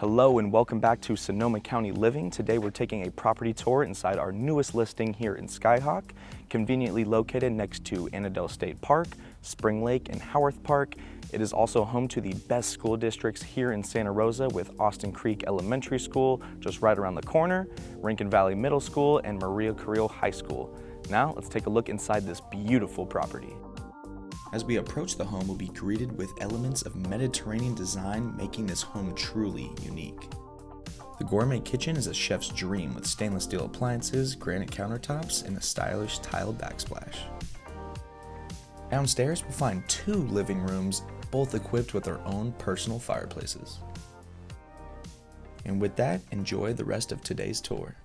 Hello and welcome back to Sonoma County Living. Today we're taking a property tour inside our newest listing here in Skyhawk, conveniently located next to Annadel State Park, Spring Lake, and Howarth Park. It is also home to the best school districts here in Santa Rosa with Austin Creek Elementary School just right around the corner, Rincon Valley Middle School, and Maria Carrillo High School. Now let's take a look inside this beautiful property. As we approach the home, we'll be greeted with elements of Mediterranean design, making this home truly unique. The gourmet kitchen is a chef's dream with stainless steel appliances, granite countertops, and a stylish tile backsplash. Downstairs, we'll find 2 living rooms, both equipped with their own personal fireplaces. And with that, enjoy the rest of today's tour.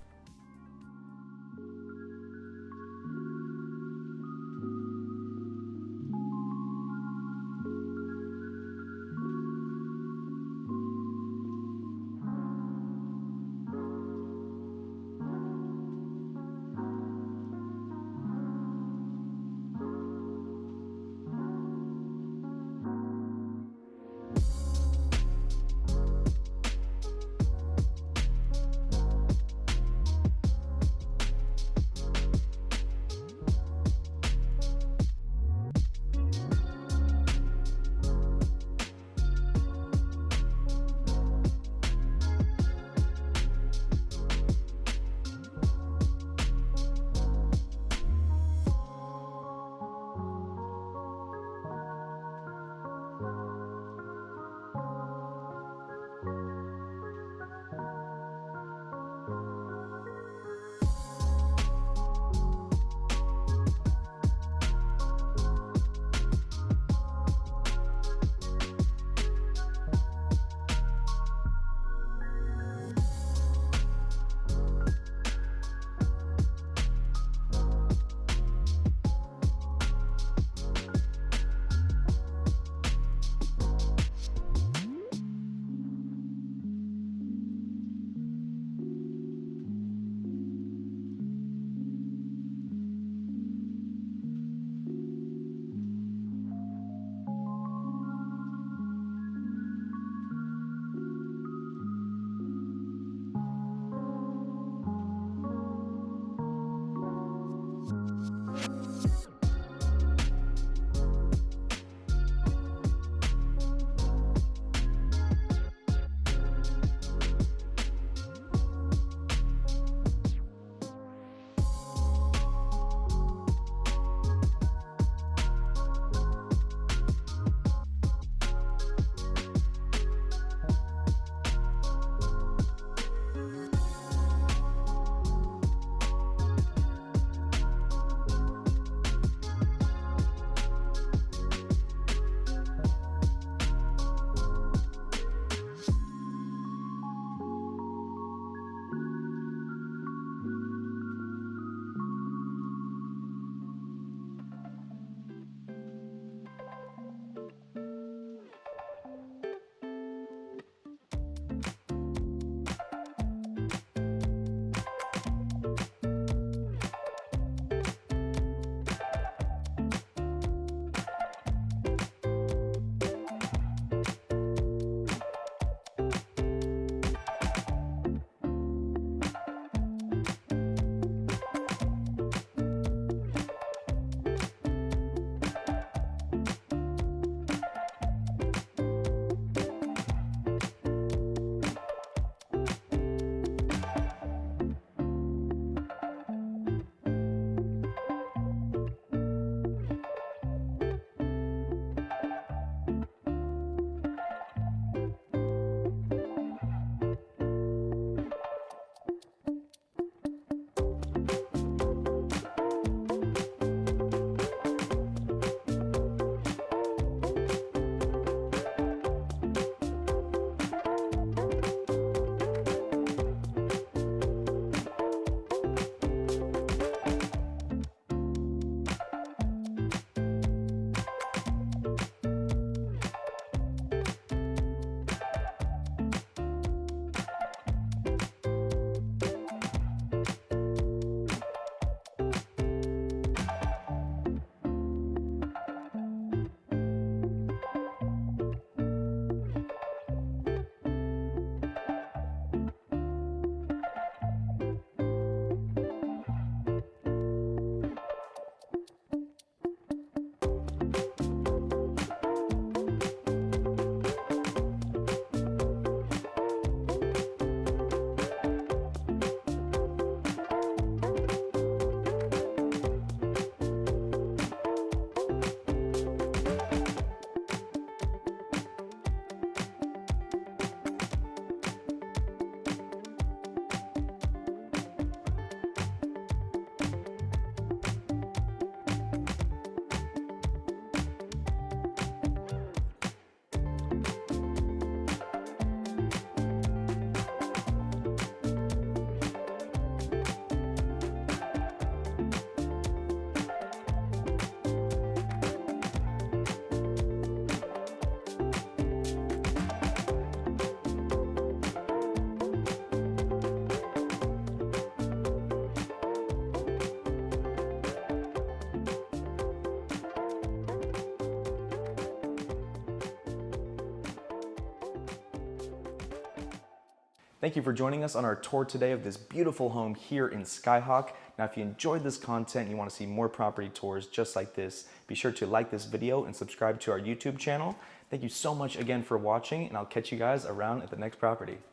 Thank you for joining us on our tour today of this beautiful home here in Skyhawk. Now, if you enjoyed this content and you want to see more property tours just like this, be sure to like this video and subscribe to our YouTube channel. Thank you so much again for watching, and I'll catch you guys around at the next property.